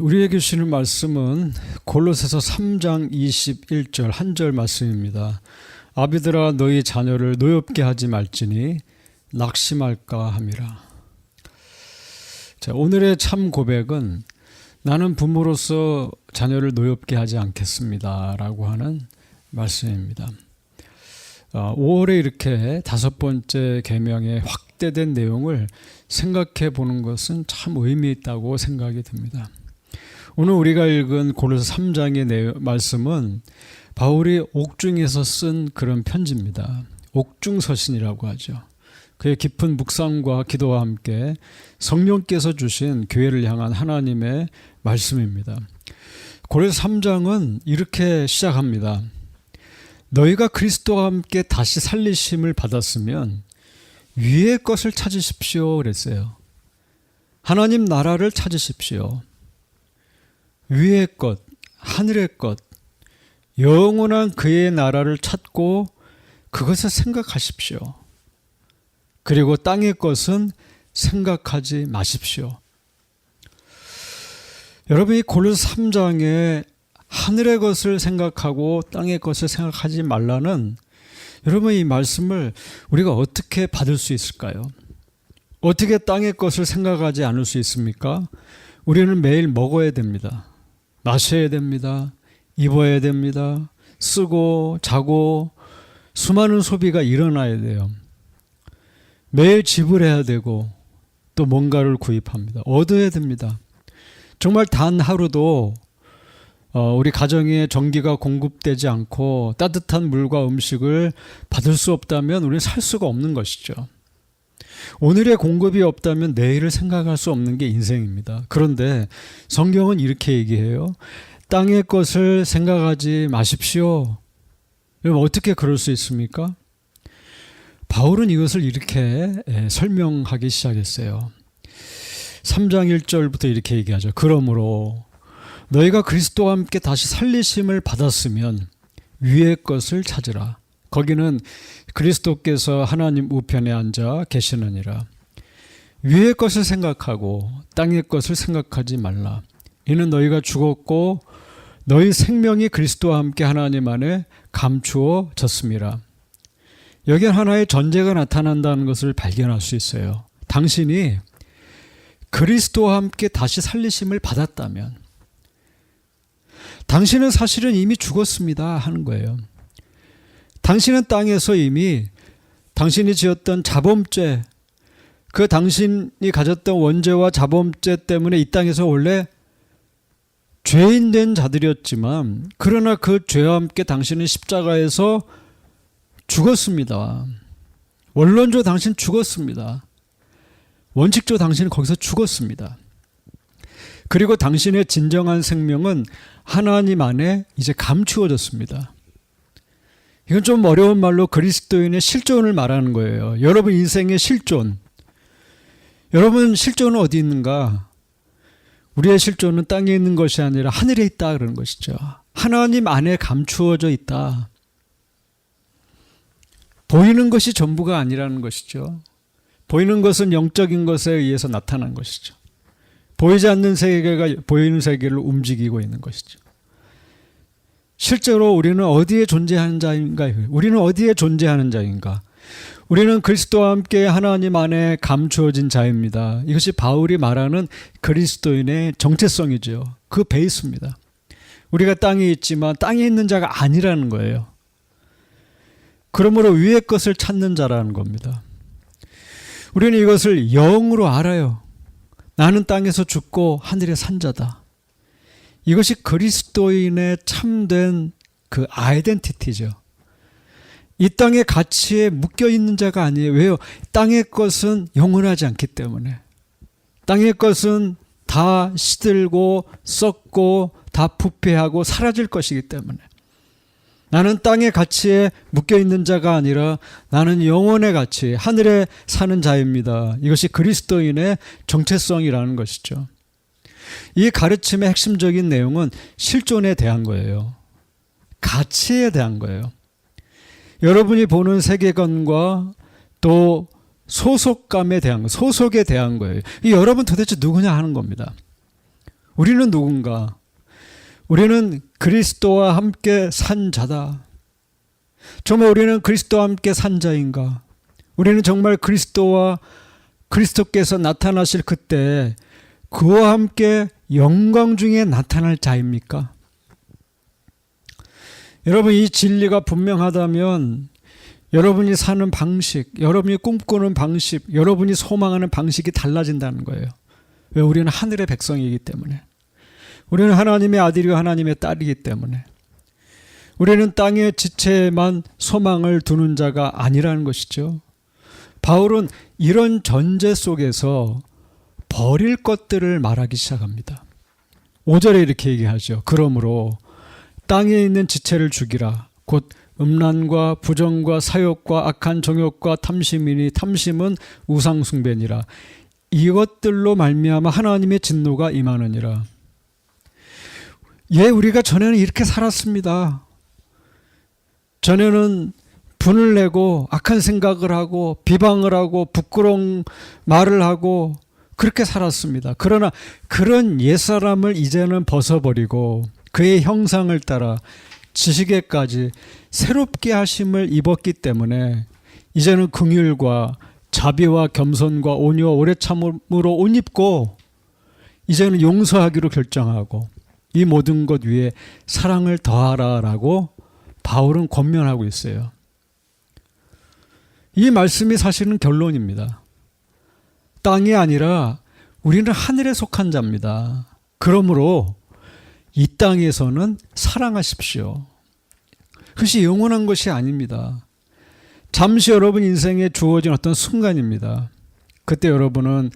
우리에게 주시는 말씀은 골로새서 3장 21절 한 절 말씀입니다. 아비들아 너희 자녀를 노엽게 하지 말지니 낙심할까 함이라. 자, 오늘의 참 고백은 나는 부모로서 자녀를 노엽게 하지 않겠습니다 라고 하는 말씀입니다. 5월에 이렇게 5번째 계명의 확대된 내용을 생각해 보는 것은 참 의미 있다고 생각이 듭니다. 오늘 우리가 읽은 골로새 3장의 말씀은 바울이 옥중에서 쓴 그런 편지입니다. 옥중서신이라고 하죠. 그의 깊은 묵상과 기도와 함께 성령께서 주신 교회를 향한 하나님의 말씀입니다. 골로새 3장은 이렇게 시작합니다. 너희가 그리스도와 함께 다시 살리심을 받았으면 위의 것을 찾으십시오 그랬어요. 하나님 나라를 찾으십시오. 위의 것, 하늘의 것, 영원한 그의 나라를 찾고 그것을 생각하십시오. 그리고 땅의 것은 생각하지 마십시오. 여러분, 이 골로새 3장에 하늘의 것을 생각하고 땅의 것을 생각하지 말라는 여러분 이 말씀을 우리가 어떻게 받을 수 있을까요? 어떻게 땅의 것을 생각하지 않을 수 있습니까? 우리는 매일 먹어야 됩니다. 마셔야 됩니다. 입어야 됩니다. 쓰고 자고 수많은 소비가 일어나야 돼요. 매일 지불해야 되고 또 뭔가를 구입합니다. 얻어야 됩니다. 정말 단 하루도 우리 가정에 전기가 공급되지 않고 따뜻한 물과 음식을 받을 수 없다면 우리는 살 수가 없는 것이죠. 오늘의 공급이 없다면 내일을 생각할 수 없는 게 인생입니다. 그런데 성경은 이렇게 얘기해요. 땅의 것을 생각하지 마십시오. 여러분 어떻게 그럴 수 있습니까? 바울은 이것을 이렇게 설명하기 시작했어요. 3장 1절부터 이렇게 얘기하죠. 그러므로 너희가 그리스도와 함께 다시 살리심을 받았으면 위의 것을 찾으라. 거기는 그리스도께서 하나님 우편에 앉아 계시느니라. 위의 것을 생각하고 땅의 것을 생각하지 말라. 이는 너희가 죽었고 너희 생명이 그리스도와 함께 하나님 안에 감추어졌음이라. 여기 하나의 전제가 나타난다는 것을 발견할 수 있어요. 당신이 그리스도와 함께 다시 살리심을 받았다면 당신은 사실은 이미 죽었습니다 하는 거예요. 당신은 땅에서 이미 당신이 지었던 자범죄, 그 당신이 가졌던 원죄와 자범죄 때문에 이 땅에서 원래 죄인 된 자들이었지만 그러나 그 죄와 함께 당신은 십자가에서 죽었습니다. 원론적으로 당신 죽었습니다. 원칙적으로 당신은 거기서 죽었습니다. 그리고 당신의 진정한 생명은 하나님 안에 이제 감추어졌습니다. 이건 좀 어려운 말로 그리스도인의 실존을 말하는 거예요. 여러분 인생의 실존. 여러분 실존은 어디 있는가? 우리의 실존은 땅에 있는 것이 아니라 하늘에 있다 그러는 것이죠. 하나님 안에 감추어져 있다. 보이는 것이 전부가 아니라는 것이죠. 보이는 것은 영적인 것에 의해서 나타난 것이죠. 보이지 않는 세계가 보이는 세계를 움직이고 있는 것이죠. 실제로 우리는 어디에 존재하는 자인가? 우리는 어디에 존재하는 자인가? 우리는 그리스도와 함께 하나님 안에 감추어진 자입니다. 이것이 바울이 말하는 그리스도인의 정체성이죠. 그 베이스입니다. 우리가 땅에 있지만 땅에 있는 자가 아니라는 거예요. 그러므로 위의 것을 찾는 자라는 겁니다. 우리는 이것을 영으로 알아요. 나는 땅에서 죽고 하늘에 산 자다. 이것이 그리스도인의 참된 그 아이덴티티죠. 이 땅의 가치에 묶여있는 자가 아니에요. 왜요? 땅의 것은 영원하지 않기 때문에. 땅의 것은 다 시들고 썩고 다 부패하고 사라질 것이기 때문에. 나는 땅의 가치에 묶여있는 자가 아니라 나는 영원의 가치, 하늘에 사는 자입니다. 이것이 그리스도인의 정체성이라는 것이죠. 이 가르침의 핵심적인 내용은 실존에 대한 거예요. 가치에 대한 거예요. 여러분이 보는 세계관과 또 소속감에 대한 거, 소속에 대한 거예요. 이 여러분 도대체 누구냐 하는 겁니다. 우리는 누군가? 우리는 그리스도와 함께 산 자다. 정말 우리는 그리스도와 함께 산 자인가? 우리는 정말 그리스도께서 나타나실 그때 그와 함께 영광 중에 나타날 자입니까? 여러분, 이 진리가 분명하다면 여러분이 사는 방식, 여러분이 꿈꾸는 방식, 여러분이 소망하는 방식이 달라진다는 거예요. 왜? 우리는 하늘의 백성이기 때문에. 우리는 하나님의 아들이고 하나님의 딸이기 때문에. 우리는 땅의 지체에만 소망을 두는 자가 아니라는 것이죠. 바울은 이런 전제 속에서 버릴 것들을 말하기 시작합니다. 5절에 이렇게 얘기하죠. 그러므로 땅에 있는 지체를 죽이라. 곧 음란과 부정과 사욕과 악한 정욕과 탐심이니 탐심은 우상숭배니라. 이것들로 말미암아 하나님의 진노가 임하느니라. 예, 우리가 전에는 이렇게 살았습니다. 전에는 분을 내고 악한 생각을 하고 비방을 하고 부끄러운 말을 하고 그렇게 살았습니다. 그러나 그런 옛사람을 이제는 벗어버리고 그의 형상을 따라 지식에까지 새롭게 하심을 입었기 때문에 이제는 긍휼과 자비와 겸손과 온유와 오래참음으로 옷 입고 이제는 용서하기로 결정하고 이 모든 것 위에 사랑을 더하라라고 바울은 권면하고 있어요. 이 말씀이 사실은 결론입니다. 땅이 아니라 우리는 하늘에 속한 자입니다. 그러므로 이 땅에서는 사랑하십시오. 그것이 영원한 것이 아닙니다. 잠시 여러분 인생에 주어진 어떤 순간입니다. 그때 여러분은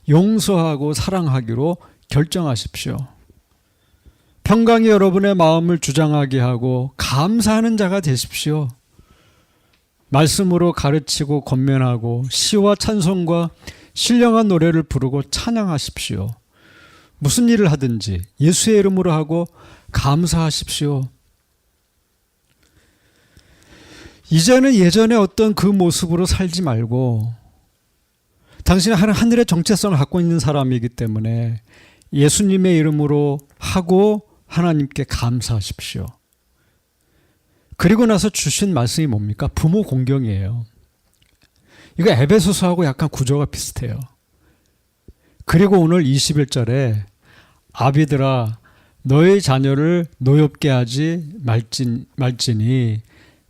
용서하고 사랑하기로 결정하십시오. 평강이 여러분의 마음을 주장하게 하고 감사하는 자가 되십시오. 말씀으로 가르치고 권면하고 시와 찬송과 신령한 노래를 부르고 찬양하십시오. 무슨 일을 하든지 예수의 이름으로 하고 감사하십시오. 이제는 예전에 어떤 그 모습으로 살지 말고 당신은 하늘의 정체성을 갖고 있는 사람이기 때문에 예수님의 이름으로 하고 하나님께 감사하십시오. 그리고 나서 주신 말씀이 뭡니까? 부모 공경이에요. 이거 에베소서하고 약간 구조가 비슷해요. 그리고 오늘 21절에 아비들아 너의 자녀를 노엽게 하지 말지니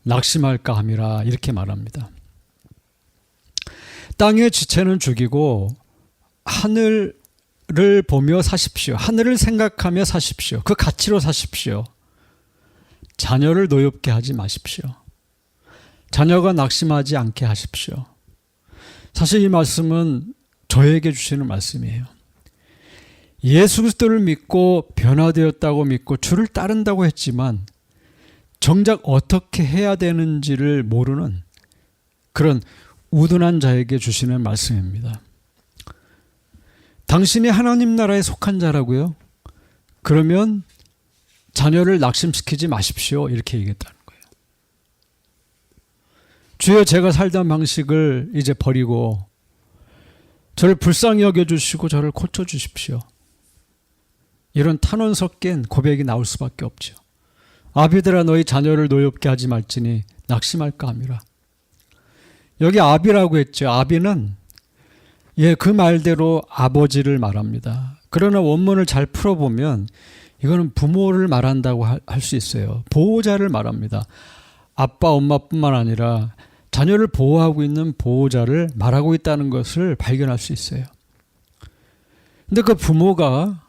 낙심할까 함이라 이렇게 말합니다. 땅의 지체는 죽이고 하늘을 보며 사십시오. 하늘을 생각하며 사십시오. 그 가치로 사십시오. 자녀를 노엽게 하지 마십시오. 자녀가 낙심하지 않게 하십시오. 사실 이 말씀은 저에게 주시는 말씀이에요. 예수 그리스도를 믿고 변화되었다고 믿고 주를 따른다고 했지만 정작 어떻게 해야 되는지를 모르는 그런 우둔한 자에게 주시는 말씀입니다. 당신이 하나님 나라에 속한 자라고요? 그러면 자녀를 낙심시키지 마십시오. 이렇게 얘기했다는 거예요. 주여 제가 살던 방식을 이제 버리고 저를 불쌍히 여겨주시고 저를 고쳐주십시오. 이런 탄원 섞인 고백이 나올 수밖에 없죠. 아비들아 너희 자녀를 노엽게 하지 말지니 낙심할까 함이라. 여기 아비라고 했죠. 아비는 그 말대로 아버지를 말합니다. 그러나 원문을 잘 풀어보면 이거는 부모를 말한다고 할 수 있어요. 보호자를 말합니다. 아빠, 엄마뿐만 아니라 자녀를 보호하고 있는 보호자를 말하고 있다는 것을 발견할 수 있어요. 근데 그 부모가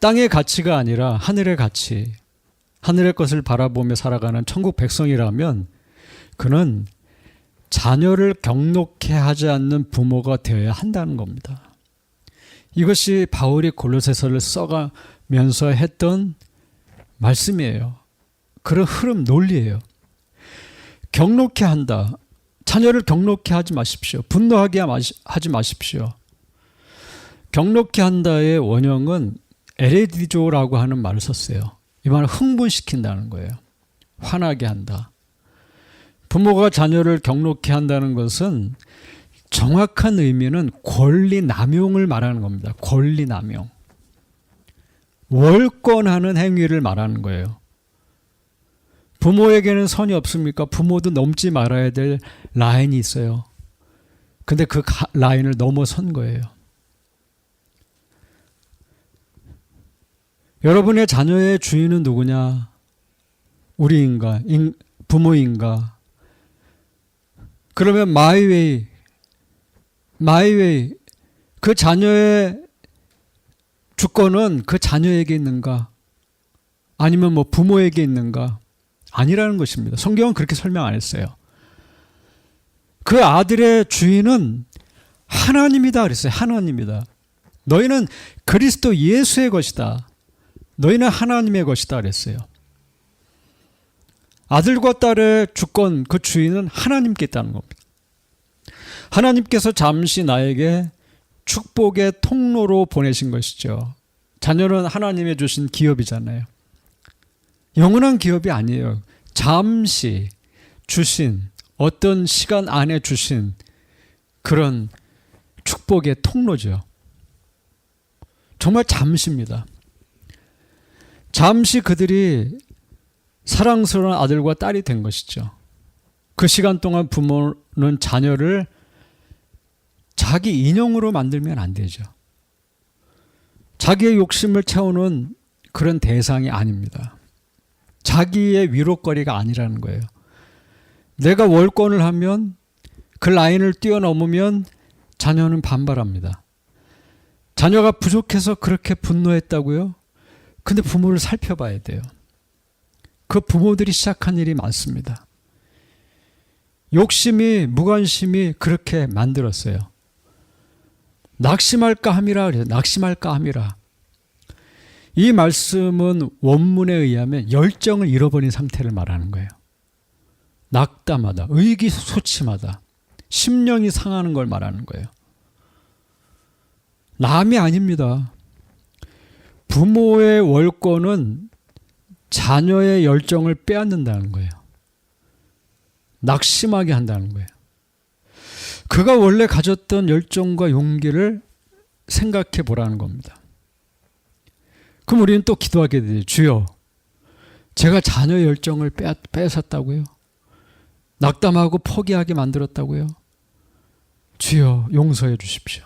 땅의 가치가 아니라 하늘의 가치, 하늘의 것을 바라보며 살아가는 천국 백성이라면 그는 자녀를 경록해 하지 않는 부모가 되어야 한다는 겁니다. 이것이 바울이 골로새서를 써가면서 했던 말씀이에요. 그런 흐름, 논리예요. 경록해 한다. 자녀를 경록해 하지 마십시오. 분노하게 하지 마십시오. 경록해 한다의 원형은 에레디조라고 하는 말을 썼어요. 이 말은 흥분시킨다는 거예요. 화나게 한다. 부모가 자녀를 경록해 한다는 것은 정확한 의미는 권리 남용을 말하는 겁니다. 권리 남용. 월권하는 행위를 말하는 거예요. 부모에게는 선이 없습니까? 부모도 넘지 말아야 될 라인이 있어요. 근데 그 라인을 넘어선 거예요. 여러분의 자녀의 주인은 누구냐? 우리인가? 부모인가? 그러면 마이웨이, 그 자녀의 주권은 그 자녀에게 있는가? 아니면 뭐 부모에게 있는가? 아니라는 것입니다. 성경은 그렇게 설명 안 했어요. 그 아들의 주인은 하나님이다 그랬어요. 하나님이다. 너희는 그리스도 예수의 것이다. 너희는 하나님의 것이다 그랬어요. 아들과 딸의 주권, 그 주인은 하나님께 있다는 겁니다. 하나님께서 잠시 나에게 축복의 통로로 보내신 것이죠. 자녀는 하나님이 주신 기업이잖아요. 영원한 기업이 아니에요. 잠시 주신, 어떤 시간 안에 주신 그런 축복의 통로죠. 정말 잠시입니다. 잠시 그들이 사랑스러운 아들과 딸이 된 것이죠. 그 시간 동안 부모는 자녀를 자기 인형으로 만들면 안 되죠. 자기의 욕심을 채우는 그런 대상이 아닙니다. 자기의 위로거리가 아니라는 거예요. 내가 월권을 하면 그 라인을 뛰어넘으면 자녀는 반발합니다. 자녀가 부족해서 그렇게 분노했다고요? 근데 부모를 살펴봐야 돼요. 그 부모들이 시작한 일이 많습니다. 욕심이, 무관심이 그렇게 만들었어요. 낙심할까 함이라 그래요. 낙심할까 함이라. 이 말씀은 원문에 의하면 열정을 잃어버린 상태를 말하는 거예요. 낙담하다, 의기소침하다, 심령이 상하는 걸 말하는 거예요. 남이 아닙니다. 부모의 월권은 자녀의 열정을 빼앗는다는 거예요. 낙심하게 한다는 거예요. 그가 원래 가졌던 열정과 용기를 생각해 보라는 겁니다. 그럼 우리는 또 기도하게 되죠. 주여, 제가 자녀의 열정을 뺏었다고요? 낙담하고 포기하게 만들었다고요? 주여, 용서해 주십시오.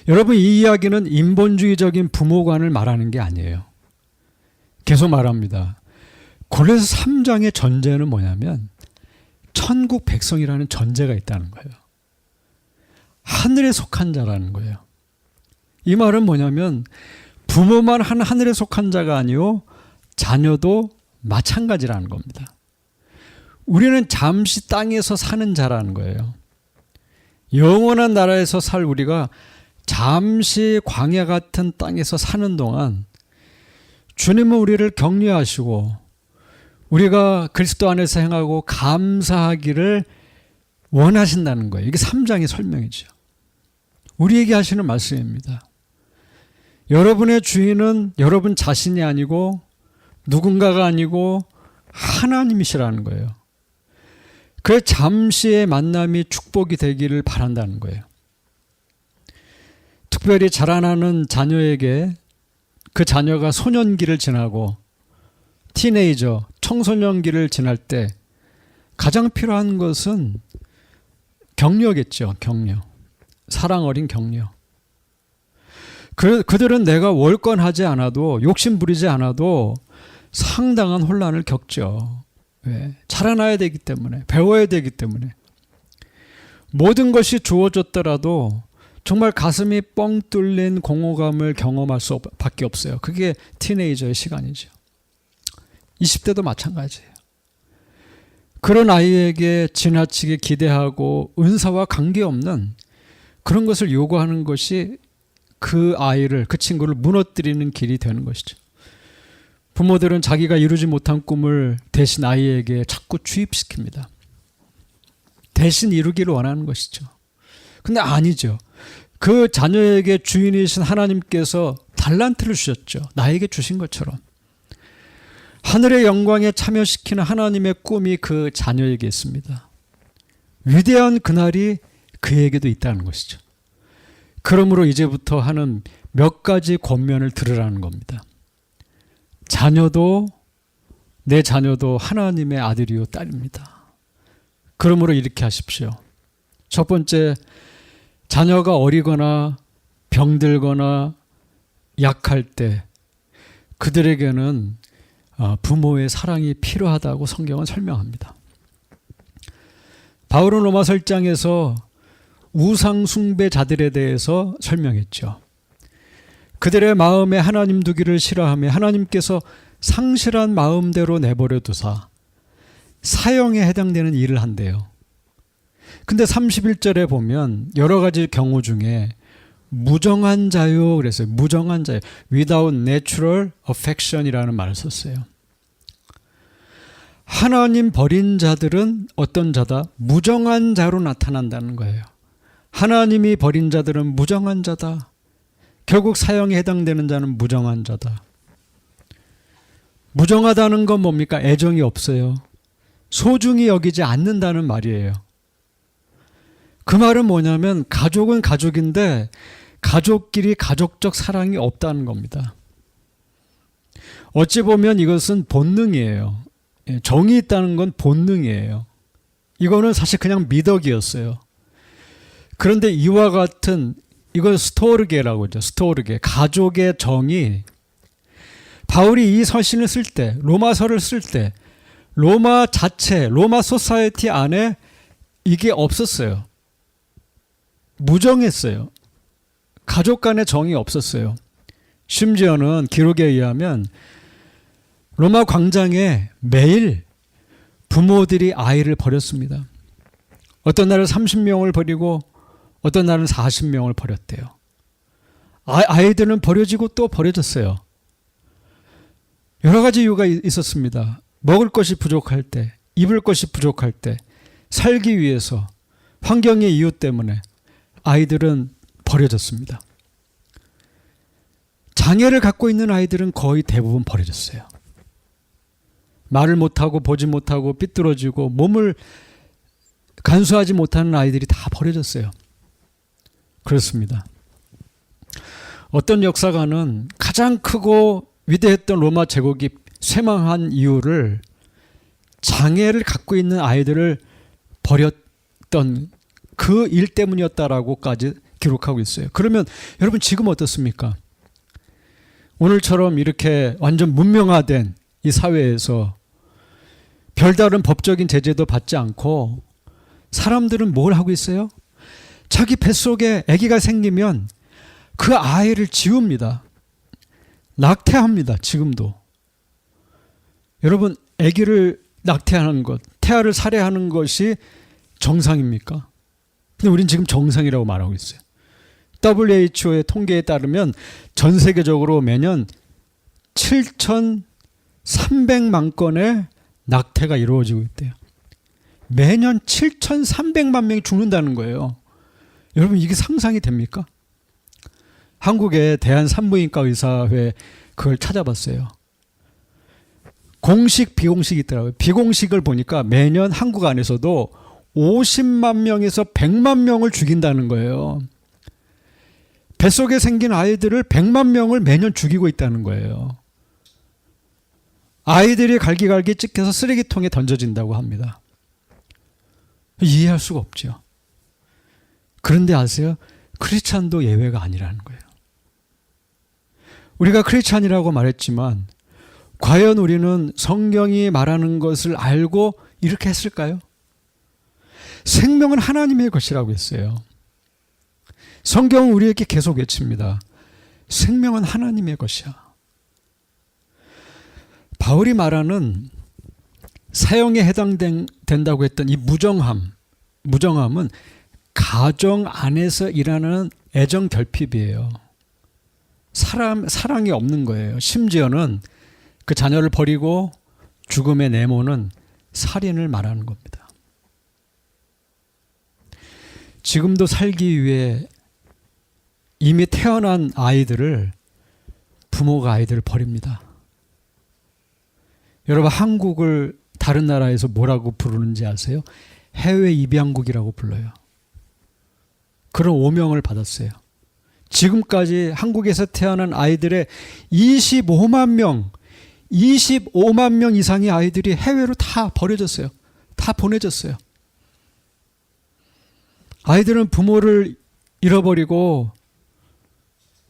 여러분, 이 이야기는 인본주의적인 부모관을 말하는 게 아니에요. 계속 말합니다. 골로새 3장의 전제는 뭐냐면 천국 백성이라는 전제가 있다는 거예요. 하늘에 속한 자라는 거예요. 이 말은 뭐냐면 부모만 하늘에 속한 자가 아니요 자녀도 마찬가지라는 겁니다. 우리는 잠시 땅에서 사는 자라는 거예요. 영원한 나라에서 살 우리가 잠시 광야 같은 땅에서 사는 동안 주님은 우리를 격려하시고 우리가 그리스도 안에서 행하고 감사하기를 원하신다는 거예요. 이게 3장의 설명이죠. 우리에게 하시는 말씀입니다. 여러분의 주인은 여러분 자신이 아니고 누군가가 아니고 하나님이시라는 거예요. 그 잠시의 만남이 축복이 되기를 바란다는 거예요. 특별히 자라나는 자녀에게 그 자녀가 소년기를 지나고 티네이저, 청소년기를 지날 때 가장 필요한 것은 격려겠죠. 격려. 사랑 어린 격려. 그들은 내가 월권하지 않아도, 욕심 부리지 않아도 상당한 혼란을 겪죠. 왜? 자라나야 되기 때문에, 배워야 되기 때문에. 모든 것이 주어졌더라도 정말 가슴이 뻥 뚫린 공허감을 경험할 수밖에 없어요. 그게 티네이저의 시간이죠. 20대도 마찬가지예요. 그런 아이에게 지나치게 기대하고 은사와 관계없는 그런 것을 요구하는 것이 그 아이를, 그 친구를 무너뜨리는 길이 되는 것이죠. 부모들은 자기가 이루지 못한 꿈을 대신 아이에게 자꾸 주입시킵니다. 대신 이루기를 원하는 것이죠. 근데 아니죠. 그 자녀에게 주인이신 하나님께서 달란트를 주셨죠. 나에게 주신 것처럼. 하늘의 영광에 참여시키는 하나님의 꿈이 그 자녀에게 있습니다. 위대한 그날이 그에게도 있다는 것이죠. 그러므로 이제부터 하는 몇 가지 권면을 들으라는 겁니다. 내 자녀도 하나님의 아들이요 딸입니다. 그러므로 이렇게 하십시오. 첫 번째, 자녀가 어리거나 병들거나 약할 때 그들에게는 부모의 사랑이 필요하다고 성경은 설명합니다. 바울은 로마서 1장에서 우상 숭배자들에 대해서 설명했죠. 그들의 마음에 하나님 두기를 싫어하며 하나님께서 상실한 마음대로 내버려 두사 사형에 해당되는 일을 한대요. 근데 31절에 보면 여러 가지 경우 중에 무정한 자요 그랬어요. 무정한 자요. Without natural affection이라는 말을 썼어요. 하나님 버린 자들은 어떤 자다? 무정한 자로 나타난다는 거예요. 하나님이 버린 자들은 무정한 자다. 결국 사형에 해당되는 자는 무정한 자다. 무정하다는 건 뭡니까? 애정이 없어요. 소중히 여기지 않는다는 말이에요. 그 말은 뭐냐면 가족은 가족인데 가족끼리 가족적 사랑이 없다는 겁니다. 어찌 보면 이것은 본능이에요. 정이 있다는 건 본능이에요. 이거는 사실 그냥 미덕이었어요. 그런데 이와 같은 이걸 스토르게라고 하죠. 스토르게. 가족의 정이 바울이 이 서신을 쓸 때, 로마서를 쓸 때 로마 자체, 로마 소사이티 안에 이게 없었어요. 무정했어요. 가족 간의 정이 없었어요. 심지어는 기록에 의하면 로마 광장에 매일 부모들이 아이를 버렸습니다. 어떤 날은 30명을 버리고 어떤 날은 40명을 버렸대요. 아이들은 버려지고 또 버려졌어요. 여러 가지 이유가 있었습니다. 먹을 것이 부족할 때, 입을 것이 부족할 때, 살기 위해서, 환경의 이유 때문에 아이들은 버려졌습니다. 장애를 갖고 있는 아이들은 거의 대부분 버려졌어요. 말을 못하고 보지 못하고 삐뚤어지고 몸을 간수하지 못하는 아이들이 다 버려졌어요. 그렇습니다. 어떤 역사가는 가장 크고 위대했던 로마 제국이 쇠망한 이유를 장애를 갖고 있는 아이들을 버렸던 그 일 때문이었다라고까지 기록하고 있어요. 그러면 여러분 지금 어떻습니까? 오늘처럼 이렇게 완전 문명화된 이 사회에서 별다른 법적인 제재도 받지 않고 사람들은 뭘 하고 있어요? 자기 뱃속에 아기가 생기면 그 아이를 지웁니다. 낙태합니다. 지금도. 여러분, 아기를 낙태하는 것, 태아를 살해하는 것이 정상입니까? 근데 우린 지금 정상이라고 말하고 있어요. WHO의 통계에 따르면 전 세계적으로 매년 7,300만 건의 낙태가 이루어지고 있대요. 매년 7,300만 명이 죽는다는 거예요. 여러분 이게 상상이 됩니까? 한국의 대한산부인과 의사회 그걸 찾아봤어요. 공식, 비공식이 있더라고요. 비공식을 보니까 매년 한국 안에서도 50만 명에서 100만 명을 죽인다는 거예요. 뱃속에 생긴 아이들을 100만 명을 매년 죽이고 있다는 거예요. 아이들이 갈기갈기 찢겨서 쓰레기통에 던져진다고 합니다. 이해할 수가 없죠. 그런데 아세요? 크리스찬도 예외가 아니라는 거예요. 우리가 크리스찬이라고 말했지만 과연 우리는 성경이 말하는 것을 알고 이렇게 했을까요? 생명은 하나님의 것이라고 했어요. 성경은 우리에게 계속 외칩니다. 생명은 하나님의 것이야. 바울이 말하는 사형에 해당된다고 했던 이 무정함은 가정 안에서 일하는 애정 결핍이에요. 사랑이 없는 거예요. 심지어는 그 자녀를 버리고 죽음에 내모는 살인을 말하는 겁니다. 지금도 살기 위해 이미 태어난 아이들을 부모가 아이들을 버립니다. 여러분 한국을 다른 나라에서 뭐라고 부르는지 아세요? 해외 입양국이라고 불러요. 그런 오명을 받았어요. 지금까지 한국에서 태어난 아이들의 25만 명 이상의 아이들이 해외로 다 버려졌어요. 다 보내졌어요. 아이들은 부모를 잃어버리고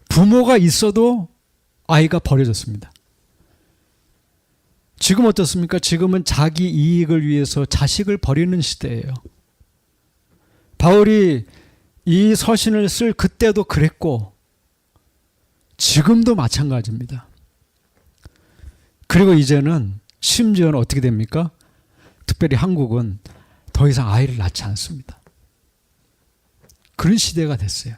부모가 있어도 아이가 버려졌습니다. 지금 어떻습니까? 지금은 자기 이익을 위해서 자식을 버리는 시대예요. 바울이 이 서신을 쓸 그때도 그랬고 지금도 마찬가지입니다. 그리고 이제는 심지어는 어떻게 됩니까? 특별히 한국은 더 이상 아이를 낳지 않습니다. 그런 시대가 됐어요.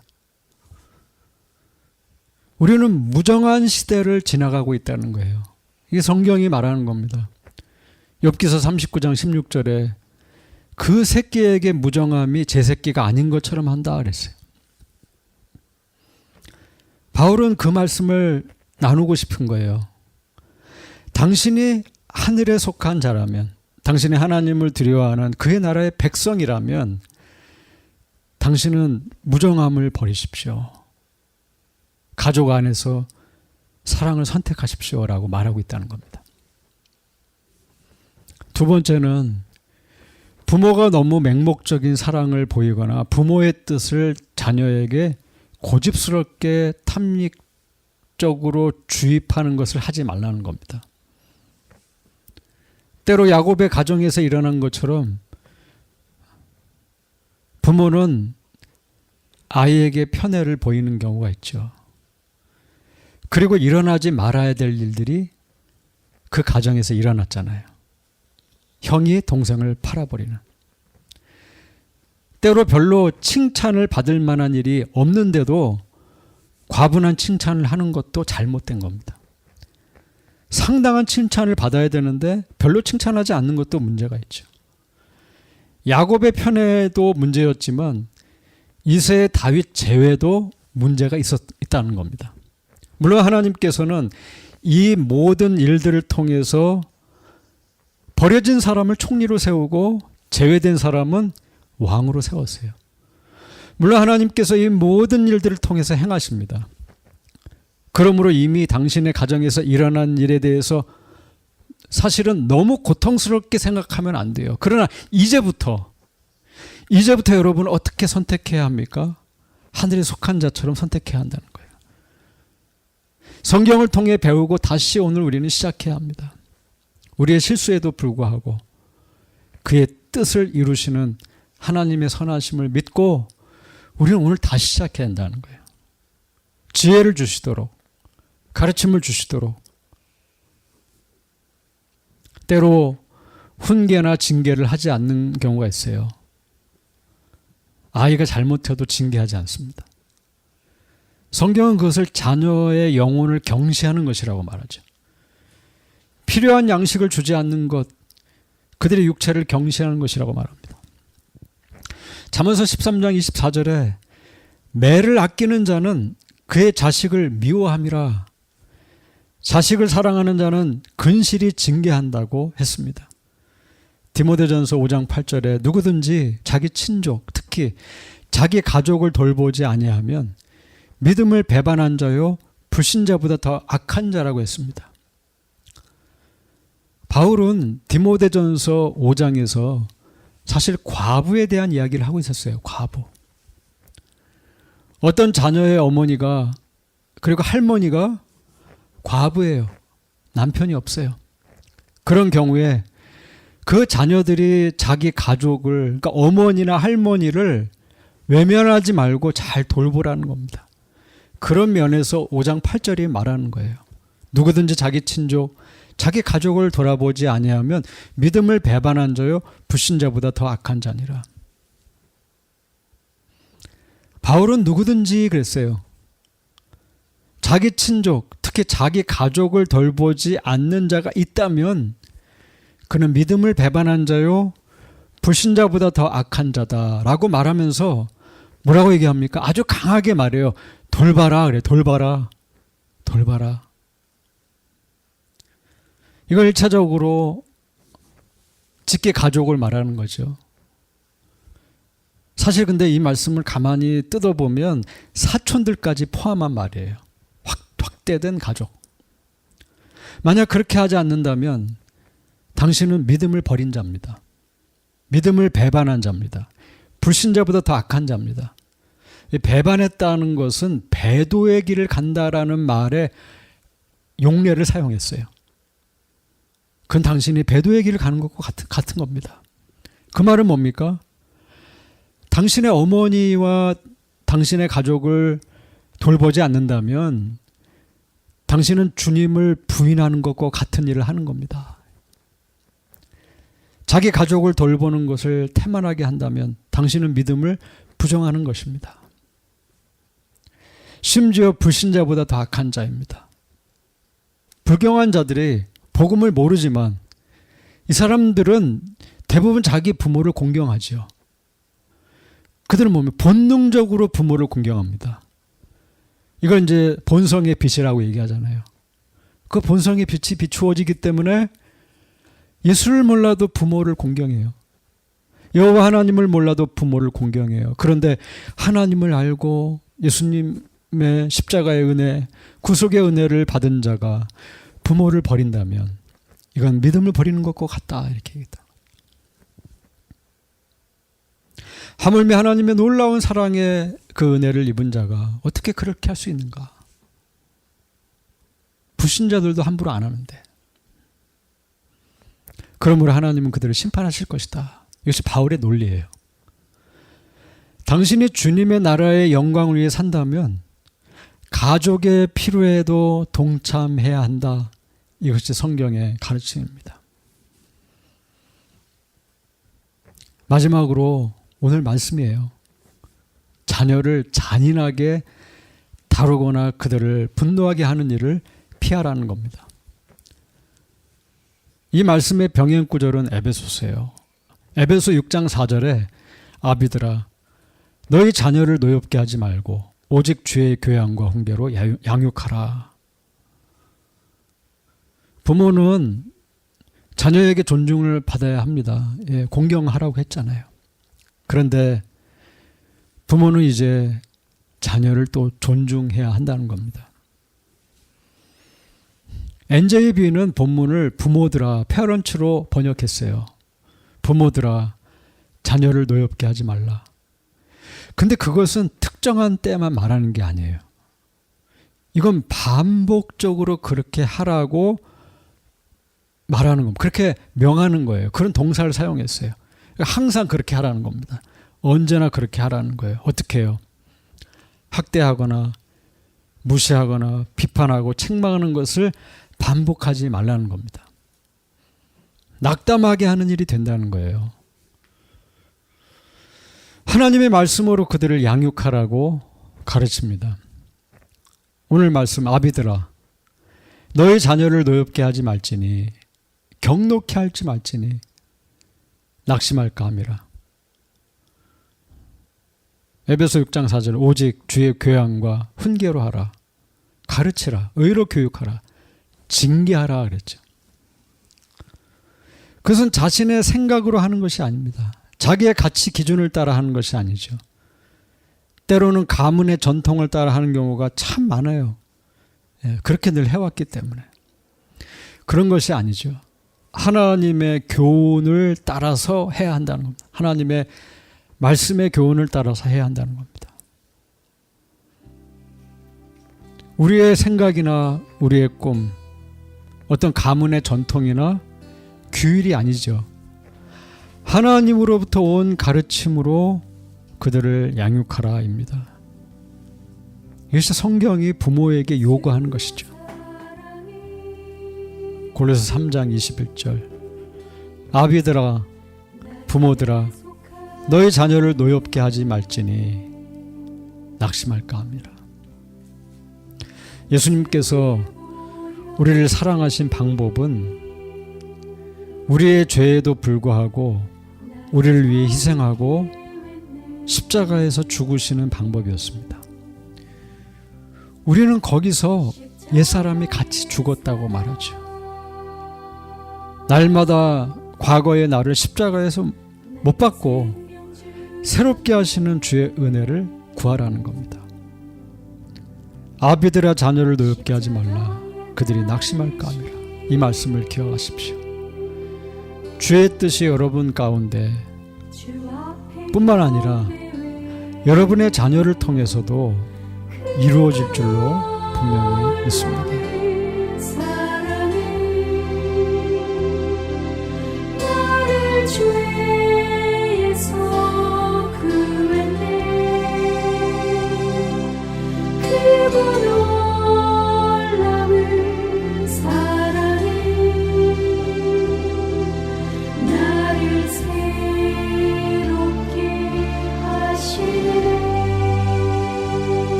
우리는 무정한 시대를 지나가고 있다는 거예요. 이게 성경이 말하는 겁니다. 욥기서 39장 16절에 그 새끼에게 무정함이 제 새끼가 아닌 것처럼 한다 그랬어요. 바울은 그 말씀을 나누고 싶은 거예요. 당신이 하늘에 속한 자라면, 당신이 하나님을 두려워하는 그의 나라의 백성이라면 당신은 무정함을 버리십시오. 가족 안에서 사랑을 선택하십시오라고 말하고 있다는 겁니다. 두 번째는 부모가 너무 맹목적인 사랑을 보이거나 부모의 뜻을 자녀에게 고집스럽게 탐닉적으로 주입하는 것을 하지 말라는 겁니다. 때로 야곱의 가정에서 일어난 것처럼 부모는 아이에게 편애를 보이는 경우가 있죠. 그리고 일어나지 말아야 될 일들이 그 가정에서 일어났잖아요. 형이 동생을 팔아버리는. 때로 별로 칭찬을 받을 만한 일이 없는데도 과분한 칭찬을 하는 것도 잘못된 겁니다. 상당한 칭찬을 받아야 되는데 별로 칭찬하지 않는 것도 문제가 있죠. 야곱의 편애도 문제였지만 이새의 다윗 제외도 문제가 있다는 겁니다. 물론 하나님께서는 이 모든 일들을 통해서 버려진 사람을 총리로 세우고 제외된 사람은 왕으로 세웠어요. 물론 하나님께서 이 모든 일들을 통해서 행하십니다. 그러므로 이미 당신의 가정에서 일어난 일에 대해서 사실은 너무 고통스럽게 생각하면 안 돼요. 그러나 이제부터 여러분 어떻게 선택해야 합니까? 하늘에 속한 자처럼 선택해야 한다는 거예요. 성경을 통해 배우고 다시 오늘 우리는 시작해야 합니다. 우리의 실수에도 불구하고 그의 뜻을 이루시는 하나님의 선하심을 믿고 우리는 오늘 다시 시작해야 한다는 거예요. 지혜를 주시도록, 가르침을 주시도록. 때로 훈계나 징계를 하지 않는 경우가 있어요. 아이가 잘못해도 징계하지 않습니다. 성경은 그것을 자녀의 영혼을 경시하는 것이라고 말하죠. 필요한 양식을 주지 않는 것, 그들의 육체를 경시하는 것이라고 말합니다. 잠언서 13장 24절에 매를 아끼는 자는 그의 자식을 미워함이라, 자식을 사랑하는 자는 근실이 징계한다고 했습니다. 디모데전서 5장 8절에 누구든지 자기 친족, 특히 자기 가족을 돌보지 아니하면 믿음을 배반한 자요 불신자보다 더 악한 자라고 했습니다. 바울은 디모데전서 5장에서 사실 과부에 대한 이야기를 하고 있었어요. 과부. 어떤 자녀의 어머니가 그리고 할머니가 과부예요. 남편이 없어요. 그런 경우에 그 자녀들이 자기 가족을, 그러니까 어머니나 할머니를 외면하지 말고 잘 돌보라는 겁니다. 그런 면에서 5장 8절이 말하는 거예요. 누구든지 자기 친족, 자기 가족을 돌아보지 아니하면 믿음을 배반한 자요 불신자보다 더 악한 자니라. 바울은 누구든지 그랬어요. 자기 친족, 특히 자기 가족을 돌보지 않는 자가 있다면 그는 믿음을 배반한 자요 불신자보다 더 악한 자다라고 말하면서 뭐라고 얘기합니까? 아주 강하게 말해요. 돌봐라 그래. 돌봐라. 이걸 1차적으로 직계 가족을 말하는 거죠. 사실 근데 이 말씀을 가만히 뜯어보면 사촌들까지 포함한 말이에요. 확대된 가족. 만약 그렇게 하지 않는다면 당신은 믿음을 버린 자입니다. 믿음을 배반한 자입니다. 불신자보다 더 악한 자입니다. 배반했다는 것은 배도의 길을 간다라는 말에 용례를 사용했어요. 그건 당신이 배도의 길을 가는 것과 같은 겁니다. 그 말은 뭡니까? 당신의 어머니와 당신의 가족을 돌보지 않는다면 당신은 주님을 부인하는 것과 같은 일을 하는 겁니다. 자기 가족을 돌보는 것을 태만하게 한다면 당신은 믿음을 부정하는 것입니다. 심지어 불신자보다 더 악한 자입니다. 불경한 자들이 복음을 모르지만 이 사람들은 대부분 자기 부모를 공경하죠. 그들은 보면 본능적으로 부모를 공경합니다. 이걸 이제 본성의 빛이라고 얘기하잖아요. 그 본성의 빛이 비추어지기 때문에 예수를 몰라도 부모를 공경해요. 여호와 하나님을 몰라도 부모를 공경해요. 그런데 하나님을 알고 예수님의 십자가의 은혜, 구속의 은혜를 받은 자가 부모를 버린다면 이건 믿음을 버리는 것과 같다 이렇게 얘기했다. 하물며 하나님의 놀라운 사랑의 그 은혜를 입은 자가 어떻게 그렇게 할 수 있는가? 불신자들도 함부로 안 하는데. 그러므로 하나님은 그들을 심판하실 것이다. 이것이 바울의 논리예요. 당신이 주님의 나라의 영광을 위해 산다면 가족의 필요에도 동참해야 한다. 이것이 성경의 가르침입니다. 마지막으로 오늘 말씀이에요. 자녀를 잔인하게 다루거나 그들을 분노하게 하는 일을 피하라는 겁니다. 이 말씀의 병행 구절은 에베소서예요. 에베소 6장 4절에 아비들아 너희 자녀를 노엽게 하지 말고 오직 주의 교양과 훈계로 양육하라. 부모는 자녀에게 존중을 받아야 합니다. 예, 공경하라고 했잖아요. 그런데 부모는 이제 자녀를 또 존중해야 한다는 겁니다. NJB는 본문을 부모들아, 페어런츠로 번역했어요. 부모들아, 자녀를 노엽게 하지 말라. 근데 그것은 특정한 때만 말하는 게 아니에요. 이건 반복적으로 그렇게 하라고 말하는 겁니다. 그렇게 명하는 거예요. 그런 동사를 사용했어요. 항상 그렇게 하라는 겁니다. 언제나 그렇게 하라는 거예요. 어떻게 해요? 학대하거나 무시하거나 비판하고 책망하는 것을 반복하지 말라는 겁니다. 낙담하게 하는 일이 된다는 거예요. 하나님의 말씀으로 그들을 양육하라고 가르칩니다. 오늘 말씀 아비들아 너희 자녀를 노엽게 하지 말지니 경노케 할지 말지니 낙심할까 함이라. 에베소 6장 4절 오직 주의 교양과 훈계로 하라. 가르치라. 의로 교육하라. 징계하라 그랬죠. 그것은 자신의 생각으로 하는 것이 아닙니다. 자기의 가치 기준을 따라 하는 것이 아니죠. 때로는 가문의 전통을 따라 하는 경우가 참 많아요. 그렇게 늘 해왔기 때문에. 그런 것이 아니죠. 하나님의 교훈을 따라서 해야 한다는 겁니다. 하나님의 말씀의 교훈을 따라서 해야 한다는 겁니다. 우리의 생각이나 우리의 꿈, 어떤 가문의 전통이나 규율이 아니죠. 하나님으로부터 온 가르침으로 그들을 양육하라입니다. 이것이 성경이 부모에게 요구하는 것이죠. 골로새 3장 21절 아비들아 부모들아 너희 자녀를 노엽게 하지 말지니 낙심할까 합니다. 예수님께서 우리를 사랑하신 방법은 우리의 죄에도 불구하고 우리를 위해 희생하고 십자가에서 죽으시는 방법이었습니다. 우리는 거기서 옛사람이 같이 죽었다고 말하죠. 날마다 과거의 나를 십자가에서 못 박고 새롭게 하시는 주의 은혜를 구하라는 겁니다. 아비들아 자녀를 노엽게 하지 말라. 그들이 낙심할까 하니라. 이 말씀을 기억하십시오. 주의 뜻이 여러분 가운데 뿐만 아니라 여러분의 자녀를 통해서도 이루어질 줄로 분명히 믿습니다.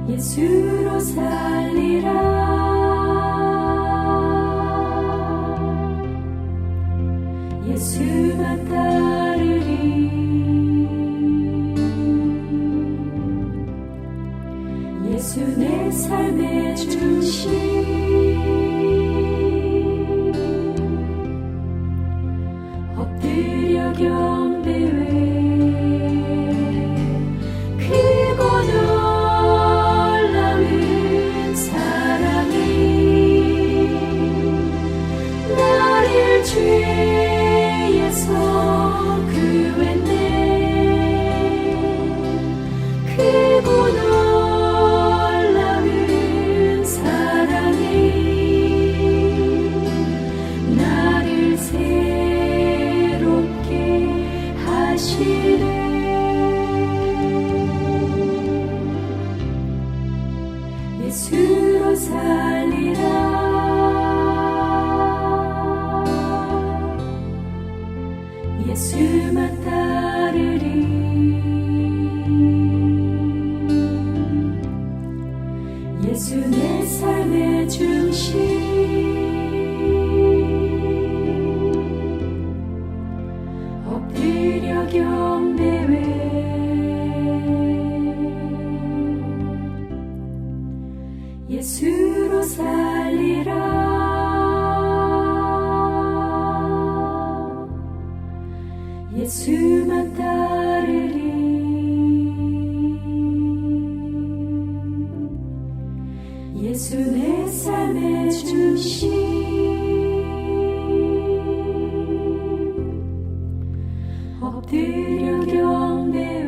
예수로 살리라. 예수만 따르리. 예수 내 삶의 중심. 엎드려 경배해. 죄에서 구했네. 크고 놀라운 사랑이 나를 새롭게 하시네. 예수로 살리라. 예수만 따르리. 예수 내 삶의 중심. 엎드려 경배해. 예수로 살리라. 예수만 따르리. 예수 내 삶의 중심. 엎드려 경배.